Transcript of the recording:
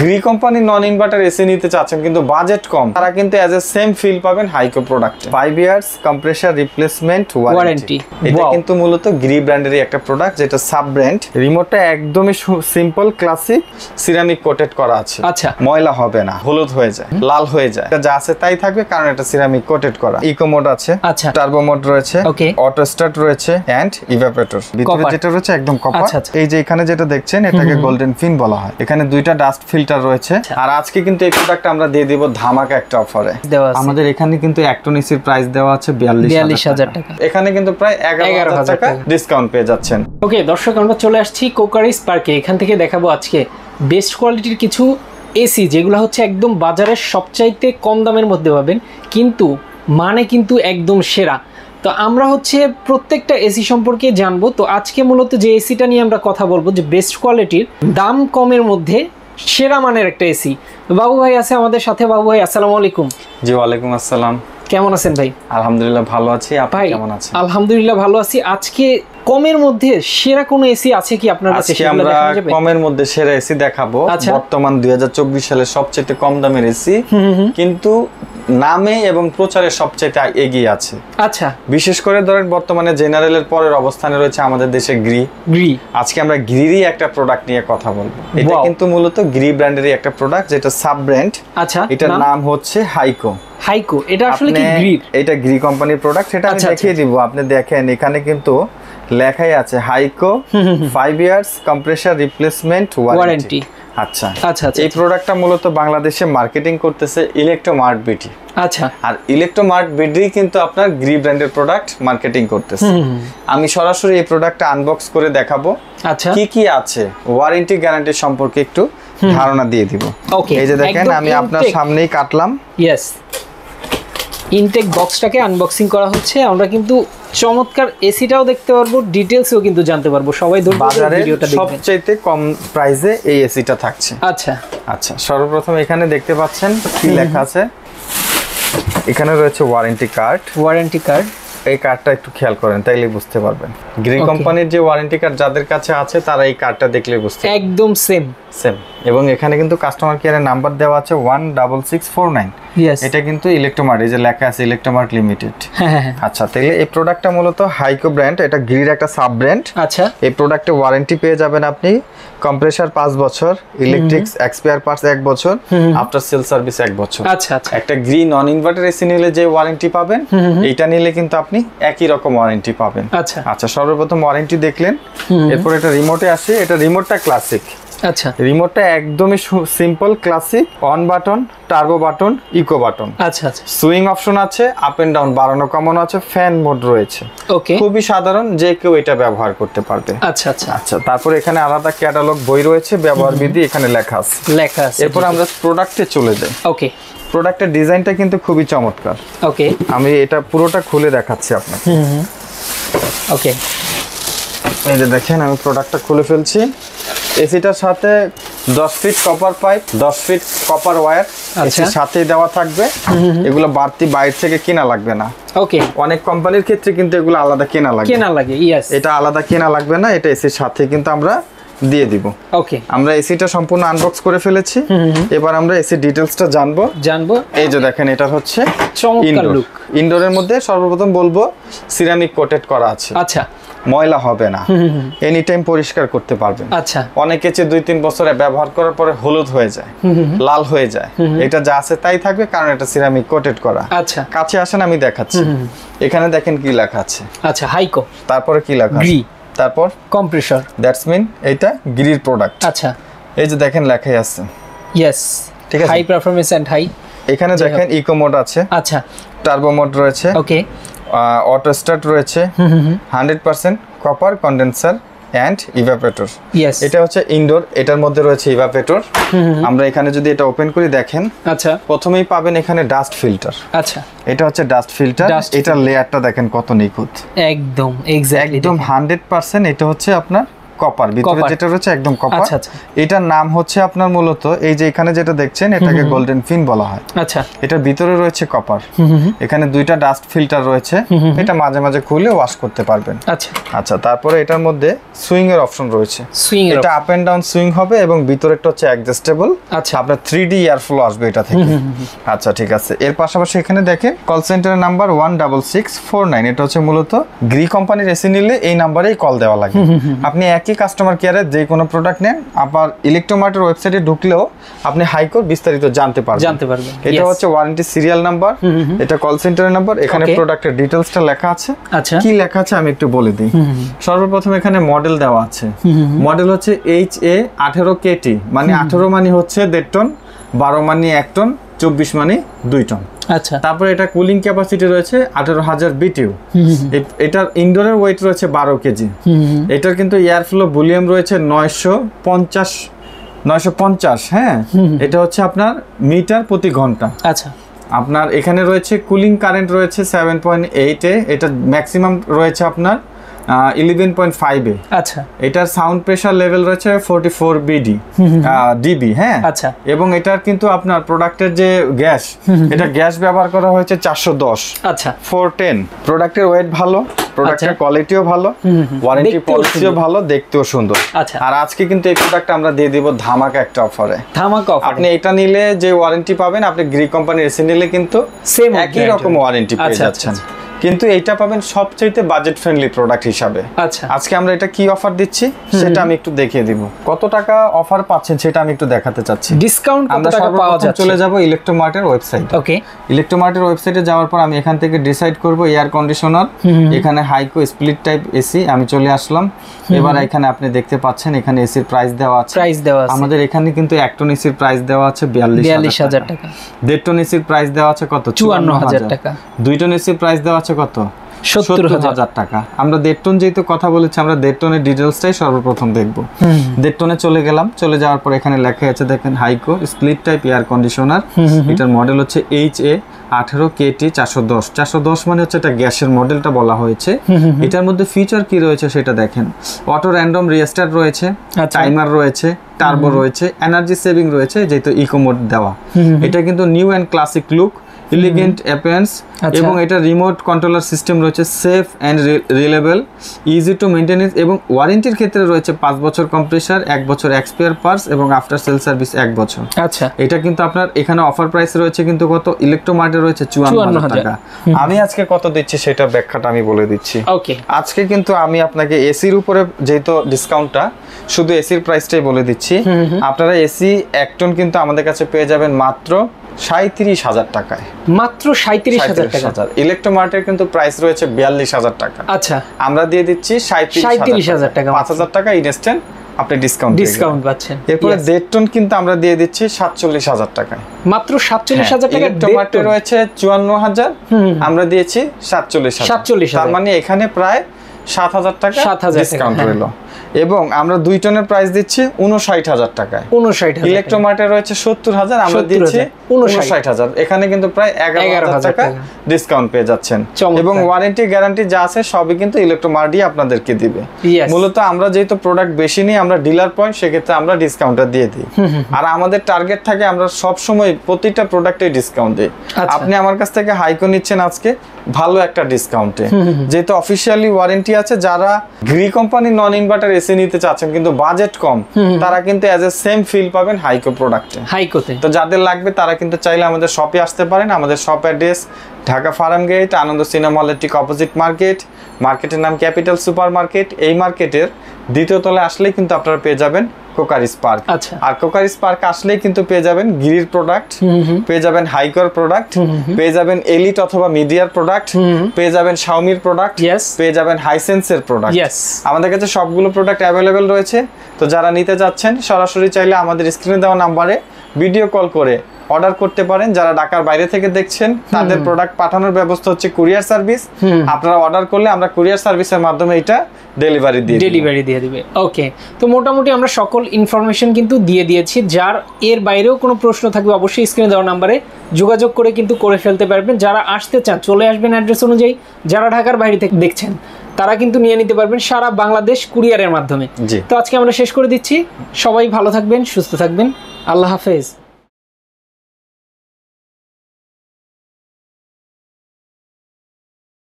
Gree company নন inverter AC নিতে চাচ্ছেন কিন্তু বাজেট কম, তারা কিন্তু এজ এ সেম ফিল পাবেন Haiko product. 5 years compressor replacement warranty. এটা কিন্তু মূলত গ্রি ব্র্যান্ডেরই একটা প্রোডাক্ট, যেটা সাব ব্র্যান্ড। রিমোটটা একদমই সিম্পল ক্লাসিক সিরামিক কোটেড করা আছে। আচ্ছা, ময়লা হবে না, হলুদ হয়ে যায়, লাল হয়ে যায়, যা আছে তাই থাকবে কারণ এটা সিরামিক কোটেড করা। ইকো মোড আছে, আচ্ছা, টার্বো মোড রয়েছে, ওকে, অটো স্টার্ট রয়েছে এন্ড ইভাপোরেটর। ভিতরে যেটা রয়েছে একদম কপার। এই যে এখানে যেটা দেখছেন এটাকে গোল্ডেন ফিন বলা হয়। এখানে দুইটা ডাস্ট ফিল্টার রয়েছে। আর আজকে কিন্তু এই প্রোডাক্ট আমরা দিয়ে দিব ধামাকা একটা অফারে। আমাদের এখানে কিন্তু এক টন এসির প্রাইস দেওয়া আছে 42,000 টাকা। এখানে কিন্তু প্রায় 11,000 টাকা ডিসকাউন্ট পেয়ে যাচ্ছেন। ওকে দর্শক, আমরা চলে আসছি কোকারি স্পার্কে। এখান থেকে দেখাবো আজকে বেস্ট কোয়ালিটির কিছু এসি, যেগুলো হচ্ছে একদম বাজারের সবচাইতে কম দামের মধ্যে পাবেন, কিন্তু মানে কিন্তু একদম সেরা। তো আমরা হচ্ছে প্রত্যেকটা এসি সম্পর্কে জানবো। তো আজকে মূলত যে এসিটা নিয়ে আমরা কথা বলবো, যে বেস্ট কোয়ালিটির দাম কমের মধ্যে সেরা মানের একটা এসি। বাবু ভাই আছে আমাদের সাথে। বাবু ভাই আসসালামু আলাইকুম। জি ওয়ালাইকুম আসসালাম। কেমন আছেন ভাই? আলহামদুলিল্লাহ ভালো আছি, আপনি কেমন আছেন? আলহামদুলিল্লাহ ভালো আছি। আজকে কমের মধ্যে সেরা কোনো এসি আছে কি আপনার কাছে? আজকে আমরা কমের মধ্যে সেরা এসি দেখাবো। বর্তমান 2024 সালের সবচেয়ে কম দামের এসি, কিন্তু নামে এবং প্রচারে সবচেয়ে এগিয়ে আছে। আচ্ছা, বিশেষ করে ধরেন বর্তমানে জেনারেলের পরের অবস্থানে রয়েছে আমাদের দেশে গ্রি। আজকে আমরা গ্রিরই একটা প্রোডাক্ট নিয়ে কথা বলবো। এটা কিন্তু মূলত গ্রি ব্র্যান্ডেরই একটা প্রোডাক্ট, যেটা সাব ব্র্যান্ড। আচ্ছা, এটার নাম হচ্ছে হাইকো। হাইকো, এটা আসলে কি গ্রি? এটা গ্রি কোম্পানির প্রোডাক্ট। সেটা আমি দেখিয়ে দিব। আপনি দেখেন এখানে কিন্তু লেখাই আছে Haiko 5 years compressor replacement warranty. আচ্ছা আচ্ছা, এই প্রোডাক্টটা মূলত বাংলাদেশে মার্কেটিং করতেছে ইলেকট্রোমার্ট বিটি। আচ্ছা, আর ইলেকট্রোমার্ট বিটি কিন্তু আপনার গ্রি ব্র্যান্ডের প্রোডাক্ট মার্কেটিং করতেছে। আমি সরাসরি এই প্রোডাক্টটা আনবক্স করে দেখাবো। আচ্ছা, কি কি আছে, ওয়ারেন্টি গ্যারান্টি সম্পর্কে একটু ধারণা দিয়ে দিব। এই যে দেখেন আমি আপনার সামনেই কাটলাম। ইয়েস, ইনটেক বক্সটাকে আনবক্সিং করা হচ্ছে। আমরা কিন্তু চমৎকার এসিটাও দেখতে পারবো, ডিটেইলসও কিন্তু জানতে পারবো। সবাই ভিডিওটা দেখবেন। সবচেয়ে কম প্রাইসে এই এসিটা থাকছে। আচ্ছা আচ্ছা, সর্বপ্রথম এখানে দেখতে পাচ্ছেন কি লেখা আছে। এখানে রয়েছে ওয়ারেন্টি কার্ড। ওয়ারেন্টি কার্ড, এই কার্ডটা একটু খেয়াল করেন তাইলে বুঝতে পারবেন। গ্রি কোম্পানির যে ওয়ারেন্টি কার্ড যাদের কাছে আছে তারা এই কার্ডটা দেখলে বুঝতে পারবে। একদম সেম। এবং এখানে কিন্তু কাস্টমার কেয়ারের নাম্বার দেওয়া আছে 16649। এটা কিন্তু ইলেকট্রোমার্ট, এই যে লেখা আছে ইলেকট্রোমার্ট লিমিটেড। আচ্ছা, তাহলে এই প্রোডাক্টটা মূলত হাইকো ব্র্যান্ড, এটা গ্রির একটা সাব ব্র্যান্ড। আচ্ছা, এই প্রোডাক্টে ওয়ারেন্টি পেয়ে যাবেন আপনি কম্প্রেসার 5 বছর, ইলেকট্রিক্স এক্সপায়ার পার্টস 1 বছর, আফটার সেল সার্ভিস 1 বছর। আচ্ছা আচ্ছা, একটা গ্রি নন ইনভার্টার এসি নিলে যে ওয়ারেন্টি পাবেন, এইটা নিলে কিন্তু আপনি একই রকম ওয়ারেন্টি পাবেন। আচ্ছা আচ্ছা, সর্বপ্রথম ওয়ারেন্টি দেখলেন। এরপর এটা রিমোটে আসে। এটা রিমোটটা ক্লাসিক। আচ্ছা, রিমোটটা একদমই simple classic. On button, turbo button, eco button. আচ্ছা আচ্ছা, সুইং অপশন আছে, আপ এন্ড ডাউন বাড়ানো কমানো আছে, ফ্যান মোড রয়েছে। ওকে, খুবই সাধারণ, যে কেউ এটা ব্যবহার করতে পারবে। আচ্ছা আচ্ছা আচ্ছা, তারপর এখানে আলাদা ক্যাটালগ বই রয়েছে, ব্যবহার বিধি এখানে লেখা আছে। এরপর আমরা প্রোডাক্টে চলে যাই। ওকে, প্রোডাক্টের ডিজাইনটা কিন্তু খুবই চমৎকার। ওকে, আমি এটা পুরোটা খুলে দেখাচ্ছি আপনাকে। ওকে, এই যে দেখেন আমি প্রোডাক্টটা খুলে ফেলছি। এসিটার সাথে 10 feet copper pipe, 10 feet copper wire এসির সাথেই দেওয়া থাকবে। এগুলো বাড়তি বাইরে থেকে কেনা লাগবে না। ওকে, অনেক কোম্পানির ক্ষেত্রে কিন্তু এগুলো আলাদা কেনা লাগে। ইয়েস, এটা আলাদা কেনা লাগবে না, এটা এসির সাথে কিন্তু আমরা দিয়ে দিব। ওকে, আমরা এসিটা সম্পূর্ণ আনবক্স করে ফেলেছি। এবার আমরা এসি ডিটেইলসটা জানবো। এই যে দেখেন এটা হচ্ছে চমৎকার লুক। ইনডোরের মধ্যে সর্বপ্রথম বলবো সিরামিক কোটেড করা আছে। আচ্ছা, ময়লা হবে না, এনি টাইম পরিষ্কার করতে পারবেন। আচ্ছা, অনেকে 2-3 বছরে ব্যবহার করার পরে হলুদ হয়ে যায়, লাল হয়ে যায়, এটা যা আছে তাই থাকবে কারণ এটা সিরামিক কোটেড করা। আচ্ছা, কাছে আসেন আমি দেখাচ্ছি। এখানে দেখেন কি লেখা আছে। আচ্ছা, হাইকো, তারপরে কি লেখা আছে, তারপর কম্প্রেসর, দ্যাটস মিন এটা গ্রির প্রোডাক্ট। আচ্ছা, এই যে দেখেন লেখাই আছে। ইয়েস, ঠিক আছে, হাই পারফরম্যান্স এন্ড হাই। এখানে দেখেন ইকো মোড আছে। আচ্ছা, টার্বো মোড রয়েছে। ওকে, অটো স্টার্ট রয়েছে, 100% কপার কন্ডেন্সার এন্ড ইভাপোরেটর। এটা হচ্ছে ইনডোর, এটার মধ্যে রয়েছে ইভাপোরেটর। আমরা এখানে যদি এটা ওপেন করি দেখেন। আচ্ছা, প্রথমেই পাবেন এখানে ডাস্ট ফিল্টার। আচ্ছা, এটা হচ্ছে ডাস্ট ফিল্টার। এটার লেয়ারটা দেখেন কত নিখুঁত, একদম এক্স্যাক্টলি, একদম 100%। এটা হচ্ছে আপনার কপার, ভিতরে যেটা রয়েছে একদম কপার। আচ্ছা আচ্ছা, এটার নাম হচ্ছে আপনার মূলত এই যে এখানে যেটা দেখছেন এটাকে গোল্ডেন ফিন বলা হয়। আচ্ছা, এটার ভিতরে রয়েছে কপার, এখানে দুইটা ডাস্ট ফিল্টার রয়েছে, এটা মাঝে মাঝে খুলে ওয়াশ করতে পারবেন। আচ্ছা আচ্ছা, তারপরে এটার মধ্যে সুইং এর অপশন রয়েছে, এটা আপ এন্ড ডাউন সুইং হবে এবং ভিতরেরটা হচ্ছে অ্যাডজাস্টেবল। আচ্ছা, আপনার 3D এয়ার ফ্লো আসবে এটা থেকে। আচ্ছা ঠিক আছে, এর পাশাপাশি এখানে দেখেন কল সেন্টারের নাম্বার 16649, এটা হচ্ছে মূলত গ্রি কোম্পানির এসি নিলে এই নাম্বারেই কল দেওয়া লাগে। আপনি একই কাস্টমার কেয়ারে যে কোনো প্রোডাক্ট নেন, আবার ইলেকট্রোমার্টের ওয়েবসাইটে ঢুকলেও আপনি হাইকোর বিস্তারিত জানতে পারবেন। এটা হচ্ছে ওয়ারেন্টি সিরিয়াল নাম্বার, এটা কল সেন্টারের নাম্বার, এখানে প্রোডাক্টের ডিটেইলসটা লেখা আছে। আচ্ছা, কি লেখা আছে আমি একটু বলে দিই। সর্বপ্রথম এখানে মডেল দেওয়া আছে, মডেল হচ্ছে HA18KT, মানে 18 মানে হচ্ছে 1.5 টন, 12 মানে 1 টন, 24 মানে 2 টন। আচ্ছা, তারপরে এটা কুলিং ক্যাপাসিটি রয়েছে 18,000 BTU। এটার ইনডোরের ওয়েট রয়েছে 12 কেজি। এটার কিন্তু এয়ার ফ্লো ভলিউম রয়েছে 950। হ্যাঁ, এটা হচ্ছে আপনার মিটার প্রতি ঘন্টা। আচ্ছা, আপনার এখানে রয়েছে কুলিং কারেন্ট রয়েছে 7.8 এ, এটা ম্যাক্সিমাম রয়েছে আপনার 11.5 এ। আচ্ছা, এটার সাউন্ড প্রেসার লেভেল রয়েছে 44 ডিবি। হ্যাঁ, আচ্ছা, এবং এটার কিন্তু আপনার প্রোডাক্টের যে গ্যাস, এটা গ্যাস ব্যবহার করা হয়েছে 410। আচ্ছা, 410। প্রোডাক্টের ওয়েট ভালো, প্রোডাক্টের কোয়ালিটিও ভালো, ওয়ারেন্টি পলিসিও ভালো, দেখতেও সুন্দর। আচ্ছা, আর আজকে কিন্তু এই প্রোডাক্ট আমরা দিয়ে দিব ধামাকা একটা অফারে। ধামাকা অফার, আপনি এটা নিলে যে ওয়ারেন্টি পাবেন, আপনি গ্রি কোম্পানির এসি নিলে কিন্তু সেম একই রকম ওয়ারেন্টি পেয়ে যাচ্ছেন, কিন্তু এইটা পাবেন সবচেয়ে বাজেট ফ্রেন্ডলি প্রোডাক্ট হিসাবে। আচ্ছা, আজকে আমরা এটা কি অফার দিচ্ছি সেটা আমি একটু দেখিয়ে দিব। কত টাকা অফার পাচ্ছেন সেটা আমি একটু দেখাতে চাচ্ছি। ডিসকাউন্ট কত টাকা পাওয়া যাচ্ছে? চলে যাব ইলেকট্রোমার্টের ওয়েবসাইটে। ওকে, ইলেকট্রোমার্টের ওয়েবসাইটে যাওয়ার পর আমি এখান থেকে ডিসাইড করব এয়ার কন্ডিশনার, এখানে হাইকো স্প্লিট টাইপ এসি আমি চলে আসলাম। এবার এখানে আপনি দেখতে পাচ্ছেন এখানে এসির প্রাইস দেওয়া আছে। আমাদের এখানে কিন্তু 1 টন এসির প্রাইস দেওয়া আছে 42,000 টাকা। 1.5 টন এসির প্রাইস দেওয়া আছে কত? 54,000 টাকা। 2 টন এসির প্রাইস দেওয়া আছে কত? 70,000 টাকা। আমরা 1.5 টন যেহেতু কথা বলেছি, আমরা 1.5 টনের ডিটেইলসটাই সর্বপ্রথম দেখব। 1.5 টনে চলে গেলাম, চলে যাওয়ার পর এখানে লেখা আছে দেখেন Haiko split type air conditioner, এটার মডেল হচ্ছে HA18KT 410 মানে হচ্ছে এটা গ্যাসের মডেলটা বলা হয়েছে। এটার মধ্যে ফিচার কি রয়েছে সেটা দেখেন, অটো র্যান্ডম রিস্টার্ট রয়েছে, টাইমার রয়েছে, টার্বো রয়েছে, এনার্জি সেভিং রয়েছে, যেহেতু ইকো মোড দেওয়া। এটা কিন্তু new and classic look, elegant appearance, এবং এটা রিমোট কন্ট্রোলার সিস্টেম রয়েছে, safe and reliable, easy to maintenance, এবং ওয়ারেন্টির ক্ষেত্রে রয়েছে 5 বছর কম্প্রেসার, 1 বছর এক্সপায়ার পার্টস, এবং আফটার সেল সার্ভিস 1 বছর। আচ্ছা, এটা কিন্তু আপনার এখানে অফার প্রাইস রয়েছে কিন্তু কত? ইলেকট্রোমার্টে রয়েছে 54,000 টাকা। আমি আজকে কত দিচ্ছি সেটা ব্যাখ্যাটা আমি বলে দিচ্ছি। ওকে, আজকে কিন্তু আমি আপনাকে এসির উপরে যেহেতু ডিসকাউন্টটা, শুধু এসির প্রাইসটাই বলে দিচ্ছি। আপনারা এসি 1 টন কিন্তু আমাদের কাছে পেয়ে যাবেন মাত্র 37,000 টাকায়। মাত্র 37,000 টাকা। ইলেকট্রোমার্টের কিন্তু প্রাইস রয়েছে 42,000 টাকা। আচ্ছা, আমরা দিয়ে দিচ্ছি 37,000 টাকা। 5,000 টাকা ইনস্ট্যান্ট আপনি ডিসকাউন্ট পাচ্ছেন। এরপরে 1.5 টন কিন্তু আমরা দিয়ে দিচ্ছি 47,000 টাকায়। মাত্র 47,000 টাকা। ইলেকট্রোমার্টে রয়েছে 54,000, আমরা দিয়েছি 47,000। তার মানে এখানে প্রায় 7,000 টাকা ডিসকাউন্ট রইলো। এবং আমরা 2 টনের প্রাইস দিচ্ছি 59,000 টাকায়। 59,000। ইলেকট্রোমার্টে রয়েছে 70,000, আমরা দিচ্ছি 59,000। এখানে কিন্তু প্রায় 11,000 টাকা ডিসকাউন্ট পেয়ে যাচ্ছেন। এবং ওয়ারেন্টি গ্যারান্টি যা আছে সবই কিন্তু ইলেকট্রোমার্টই আপনাদেরকে দিবে। মূলত আমরা যেহেতু প্রোডাক্ট বেশি নিই, আমরা ডিলার পয়েন্ট, সেক্ষেত্রে আমরা ডিসকাউন্টটা দিয়ে দিই। আর আমাদের টার্গেট থাকে আমরা সব সময় প্রতিটা প্রোডাক্টে ডিসকাউন্ট দিই। আপনি আমার কাছ থেকে হাইকো নিচ্ছেন আজকে ভালো একটা ডিসকাউন্টে, যেহেতু অফিসিয়ালি ওয়ারেন্টি আছে। যারা গ্রি কোম্পানি নন ইনভার্টার এসি নিতে চাচ্ছেন কিন্তু বাজেট কম, তারা কিন্তু অ্যাজ এ সেম ফিল পাবেন হাইকো প্রোডাক্টে। তো যাদের লাগবে তারা কিন্তু চাইলে আমাদের শপে আসতে পারেন। আমাদের shop address Dhaka farm gate, Ananda cinema হলের ঠিক অপোজিট মার্কেটের নাম ক্যাপিটাল সুপার মার্কেট। এই মার্কেটের 2য় তলায় আসলেই কিন্তু আপনারা পেয়ে যাবেন কোকারিস পার্ক। আর কোকারিস পার্ক আসলেই কিন্তু পেয়ে যাবেন গিরির প্রোডাক্ট, পেয়ে যাবেন হাইকোর প্রোডাক্ট, পেয়ে যাবেন এলিট অথবা মিডিয়ার প্রোডাক্ট, পেয়ে যাবেন শাওমির প্রোডাক্ট, পেয়ে যাবেন হাইসেন্সের প্রোডাক্ট। আমাদের কাছে সবগুলো প্রোডাক্ট অ্যাভেলেবেল রয়েছে। তো যারা নিতে যাচ্ছেন সরাসরি চাইলে আমাদের স্ক্রিনে দেওয়া নাম্বারে ভিডিও কল করে অর্ডার করতে পারেন। যারা ঢাকার বাইরে থেকে দেখছেন তাদের প্রোডাক্ট পাঠানোর ব্যবস্থা হচ্ছে কুরিয়ার সার্ভিস। আপনারা অর্ডার করলে আমরা কুরিয়ার সার্ভিসের মাধ্যমে এটা ডেলিভারি দিয়ে দিবে। ওকে, তো মোটামুটি আমরা সকল ইনফরমেশন কিন্তু দিয়ে দিয়েছি। যার এর বাইরেও কোনো প্রশ্ন থাকবে অবশ্যই স্ক্রিনে দেওয়া নাম্বারে যোগাযোগ করে কিন্তু করে ফেলতে পারবেন। যারা আসতে চান চলে আসবেন অ্যাড্রেস অনুযায়ী। যারা ঢাকার বাইরে থেকে দেখছেন তারা কিন্তু নিয়ে নিতে পারবেন সারা বাংলাদেশ কুরিয়ারের মাধ্যমে। তো আজকে আমরা শেষ করে দিচ্ছি, সবাই ভালো থাকবেন, সুস্থ থাকবেন, আল্লাহ হাফেজ।